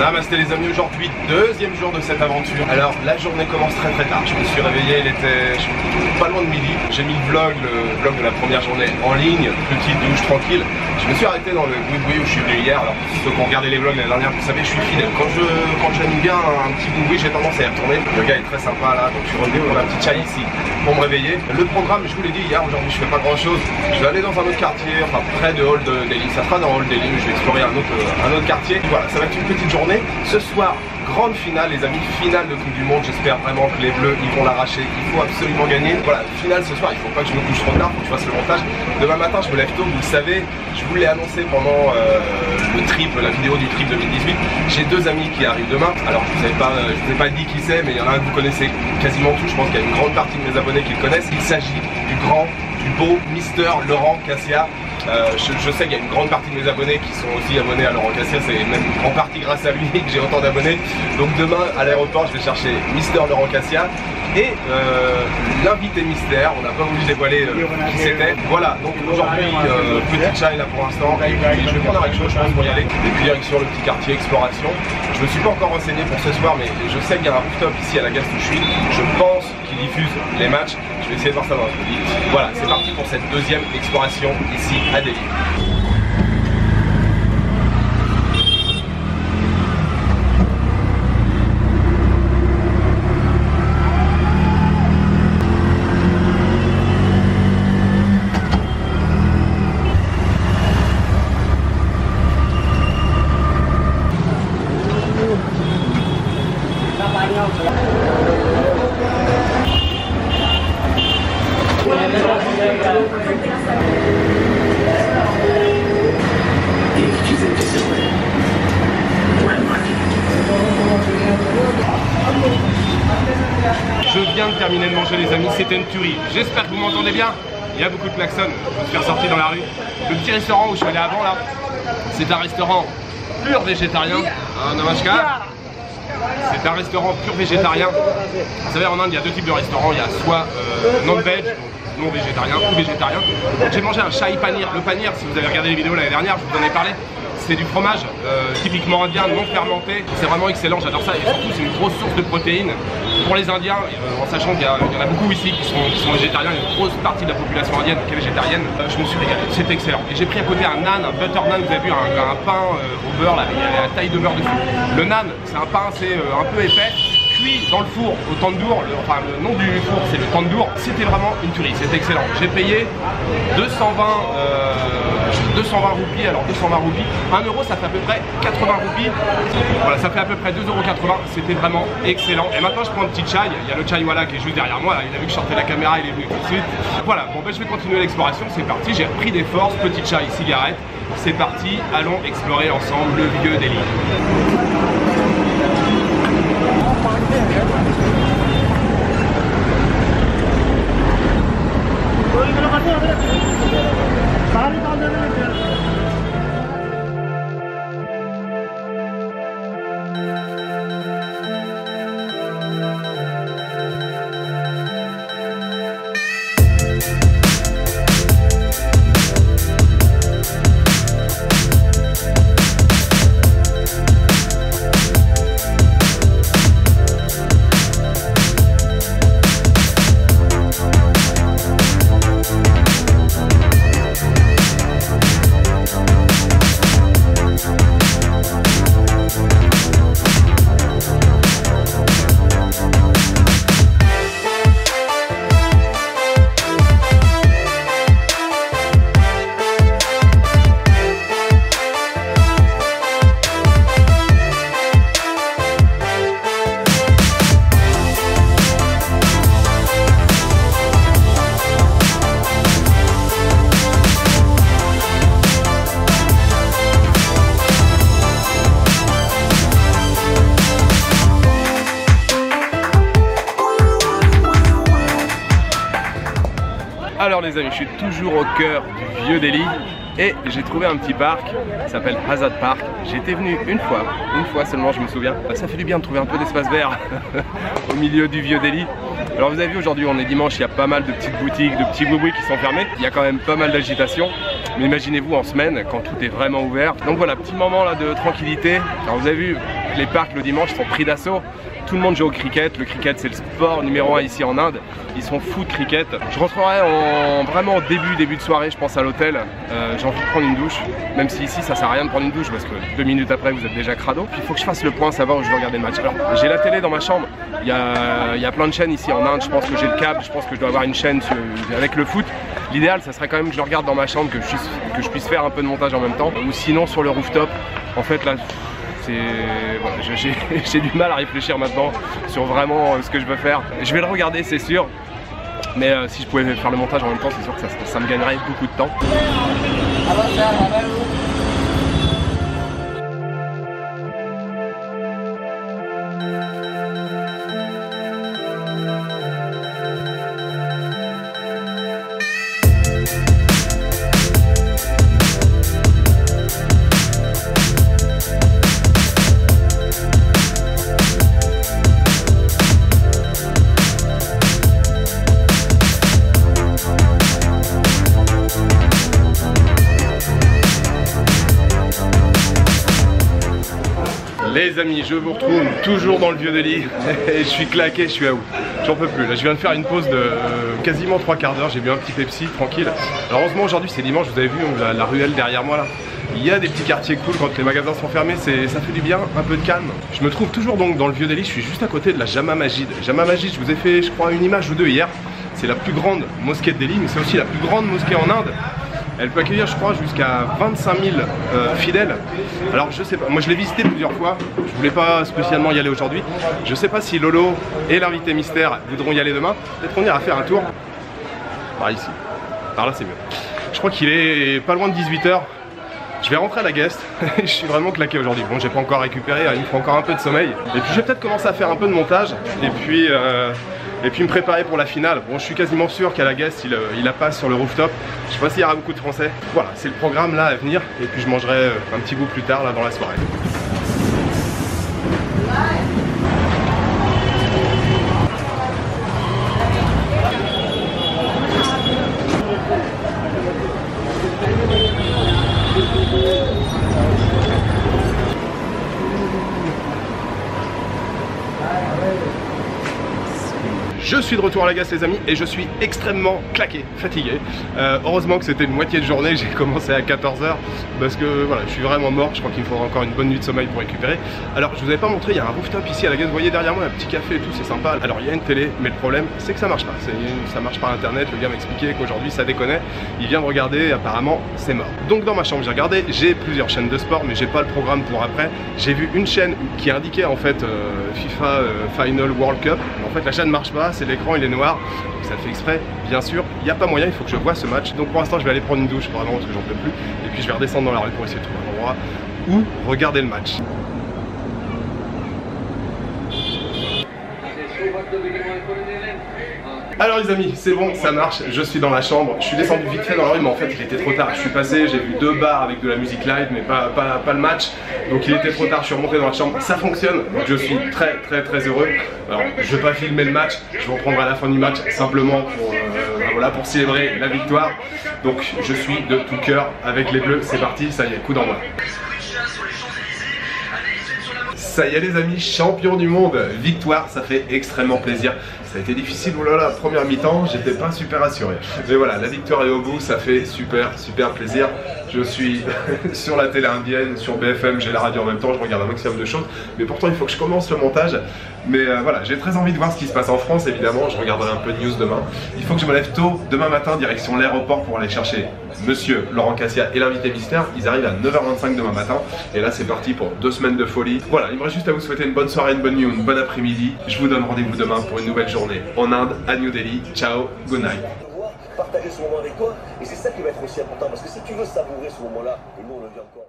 Namasté les amis, aujourd'hui deuxième jour de cette aventure. Alors la journée commence très tard, je me suis réveillé, il était pas loin de midi. J'ai mis le vlog de la première journée en ligne, petite douche tranquille. Je me suis arrêté dans le boui-boui où je suis venu hier. Alors ceux qui ont regardé les vlogs l'année dernière, vous savez, je suis fidèle. Quand j'aime bien un petit boui-boui, j'ai tendance à y retourner. Le gars est très sympa là, donc je suis revenu pour la petite chai ici pour me réveiller. Le programme, je vous l'ai dit hier, aujourd'hui je fais pas grand chose. Je vais aller dans un autre quartier, enfin près de Hall Delhi. Ça sera dans Hall Delhi, mais je vais explorer un autre quartier. Voilà, ça va être une petite journée. Ce soir, grande finale les amis, finale de Coupe du Monde. J'espère vraiment que les Bleus ils vont l'arracher. Il faut absolument gagner. Voilà, finale ce soir, il faut pas que je me couche trop tard, faut que je fasse le montage. Demain matin je me lève tôt, vous le savez, je vous l'ai annoncé pendant le trip, la vidéo du trip 2018. J'ai deux amis qui arrivent demain. Alors je vous ai pas dit qui c'est, mais il y en a un que vous connaissez quasiment tous. Je pense qu'il y a une grande partie de mes abonnés qui le connaissent. Il s'agit du grand, du beau Mister Laurent Cassia. Je sais qu'il y a une grande partie de mes abonnés qui sont aussi abonnés à Laurent Cassia, c'est même en partie grâce à lui que j'ai autant d'abonnés. Donc demain à l'aéroport je vais chercher Mister Laurent Cassia et l'invité mystère, on n'a pas voulu dévoiler qui c'était. Voilà, donc aujourd'hui petite chai là pour l'instant, et puis je vais prendre un rickshaw je pense pour y aller, et puis direction le petit quartier exploration. Je me suis pas encore renseigné pour ce soir, mais je sais qu'il y a un rooftop ici à la gare où je suis. Je pense qu'il diffuse les matchs, je vais essayer de voir ça dans la vidéo. Voilà, c'est parti pour cette deuxième exploration ici à Delhi. Je viens de terminer de manger les amis, c'était une tuerie. J'espère que vous m'entendez bien. Il y a beaucoup de klaxons, je me suis ressorti dans la rue. Le petit restaurant où je suis allé avant là, c'est un restaurant pur végétarien. Namaskar. C'est un restaurant pur végétarien. Vous savez en Inde il y a deux types de restaurants, il y a soit non-veg, non végétarien ou végétarien. J'ai mangé un shahi paneer. Le paneer, si vous avez regardé les vidéos l'année dernière, je vous en ai parlé. C'est du fromage typiquement indien, non fermenté. C'est vraiment excellent, j'adore ça. Et surtout, c'est une grosse source de protéines pour les Indiens, en sachant qu'il y en a beaucoup ici qui sont végétariens. Il y a une grosse partie de la population indienne qui est végétarienne. Je me suis régalé, c'est excellent. Et j'ai pris à côté un naan, un butter naan. Vous avez vu, un pain au beurre, là, il y a la taille de beurre dessus. Le naan, c'est un pain, c'est un peu épais, cuit dans le four au tandoor. Enfin, le nom du four, c'est le tandoor. C'était vraiment une tuerie, c'était excellent. J'ai payé 220 roupies, alors 220 roupies, 1 euro ça fait à peu près 80 roupies, voilà ça fait à peu près 2,80 €, c'était vraiment excellent. Et maintenant je prends un petit chai, il y a le chaiwala qui est juste derrière moi, il a vu que je sortais la caméra, il est venu tout de suite. Voilà, bon ben je vais continuer l'exploration, c'est parti, j'ai repris des forces, petit chai, cigarette, c'est parti, allons explorer ensemble le vieux Delhi. Alors les amis, je suis toujours au cœur du vieux Delhi et j'ai trouvé un petit parc, ça s'appelle Azad Park. J'étais venu une fois seulement je me souviens. Ça fait du bien de trouver un peu d'espace vert au milieu du vieux Delhi. Alors vous avez vu, aujourd'hui on est dimanche, il y a pas mal de petites boutiques, de petits boui-boui qui sont fermés. Il y a quand même pas mal d'agitation. Mais imaginez-vous en semaine, quand tout est vraiment ouvert. Donc voilà, petit moment là de tranquillité. Alors vous avez vu, les parcs le dimanche sont pris d'assaut. Tout le monde joue au cricket. Le cricket c'est le sport numéro 1 ici en Inde. Ils sont fous de cricket. Je rentrerai vraiment début de soirée, je pense à l'hôtel. J'ai envie de prendre une douche. Même si ici ça sert à rien de prendre une douche parce que 2 minutes après vous êtes déjà crado. Puis il faut que je fasse le point, savoir où je vais regarder le match. Alors j'ai la télé dans ma chambre. Il y a plein de chaînes ici en Inde. Je pense que j'ai le câble. Je pense que je dois avoir une chaîne avec le foot. L'idéal ça serait quand même que je le regarde dans ma chambre, que je puisse faire un peu de montage en même temps. Ou sinon sur le rooftop. En fait là, voilà, j'ai du mal à réfléchir maintenant sur vraiment ce que je veux faire. Je vais le regarder c'est sûr, mais si je pouvais faire le montage en même temps c'est sûr que ça me gagnerait beaucoup de temps. Les amis, je vous retrouve toujours dans le vieux Delhi et je suis claqué, je suis à où? J'en peux plus. Là, je viens de faire une pause de quasiment 3 quarts d'heure. J'ai bu un petit Pepsi, tranquille. Alors, heureusement, aujourd'hui, c'est dimanche. Vous avez vu la ruelle derrière moi là. Il y a des petits quartiers cool quand les magasins sont fermés. Ça fait du bien, un peu de calme. Je me trouve toujours donc dans le vieux Delhi. Je suis juste à côté de la Jama Masjid. Jama Masjid, je vous ai fait, je crois, une image ou deux hier. C'est la plus grande mosquée de Delhi, mais c'est aussi la plus grande mosquée en Inde. Elle peut accueillir, je crois, jusqu'à 25 000 fidèles. Alors je sais pas, moi je l'ai visité plusieurs fois. Je voulais pas spécialement y aller aujourd'hui. Je sais pas si Lolo et l'invité mystère voudront y aller demain. Peut-être qu'on ira faire un tour. Par ici. Par là c'est mieux. Je crois qu'il est pas loin de 18 h. Je vais rentrer à la guest. Je suis vraiment claqué aujourd'hui. Bon, j'ai pas encore récupéré, il me faut encore un peu de sommeil. Et puis je vais peut-être commencer à faire un peu de montage. Et puis me préparer pour la finale. Bon, je suis quasiment sûr qu'à la guest, il la passe sur le rooftop. Je sais pas s'il y aura beaucoup de Français. Voilà, c'est le programme là à venir. Et puis je mangerai un petit bout plus tard là dans la soirée. Je suis de retour à la gasse les amis et je suis extrêmement claqué, fatigué. Heureusement que c'était une moitié de journée, j'ai commencé à 14 h parce que voilà, je suis vraiment mort, je crois qu'il me faudra encore une bonne nuit de sommeil pour récupérer. Alors je vous avais pas montré, il y a un rooftop ici à la gasse, vous voyez derrière moi un petit café et tout, c'est sympa. Alors il y a une télé, mais le problème c'est que ça marche pas, ça marche par internet, le gars m'expliquait qu'aujourd'hui ça déconnait, il vient de regarder, apparemment c'est mort. Donc dans ma chambre j'ai regardé, j'ai plusieurs chaînes de sport mais j'ai pas le programme pour après. J'ai vu une chaîne qui indiquait en fait FIFA Final World Cup, mais en fait la chaîne marche pas, l'écran il est noir, donc ça fait exprès, bien sûr, il n'y a pas moyen, il faut que je voie ce match. Donc pour l'instant je vais aller prendre une douche vraiment parce que j'en peux plus, et puis je vais redescendre dans la rue pour essayer de trouver un endroit où regarder le match. Alors les amis, c'est bon, ça marche, je suis dans la chambre, je suis descendu vite fait dans la rue mais en fait il était trop tard, je suis passé, j'ai vu 2 bars avec de la musique live mais pas le match, donc il était trop tard, je suis remonté dans la chambre, ça fonctionne, donc je suis très heureux. Alors je vais pas filmer le match, je vous reprendrai à la fin du match simplement pour célébrer la victoire, donc je suis de tout cœur avec les bleus, c'est parti, ça y est, coup d'envoi. Ça y est les amis, champion du monde, victoire, ça fait extrêmement plaisir. Ça a été difficile, oh là là, première mi-temps, j'étais pas super assuré. Mais voilà, la victoire est au bout, ça fait super plaisir. Je suis sur la télé indienne, sur BFM, j'ai la radio en même temps, je regarde un maximum de choses. Mais pourtant il faut que je commence le montage. Mais voilà, j'ai très envie de voir ce qui se passe en France, évidemment, je regarderai un peu de news demain. Il faut que je me lève tôt, demain matin, direction l'aéroport pour aller chercher Monsieur Laurent Cassia et l'invité mystère. Ils arrivent à 9 h 25 demain matin. Et là c'est parti pour 2 semaines de folie. Voilà, il me reste juste à vous souhaiter une bonne soirée, une bonne nuit, une bonne après-midi. Je vous donne rendez-vous demain pour une nouvelle journée en Inde, à New Delhi. Ciao, good night. Partager ce moment avec toi, et c'est ça qui va être aussi important, parce que si tu veux savourer ce moment-là, et nous on le vit encore.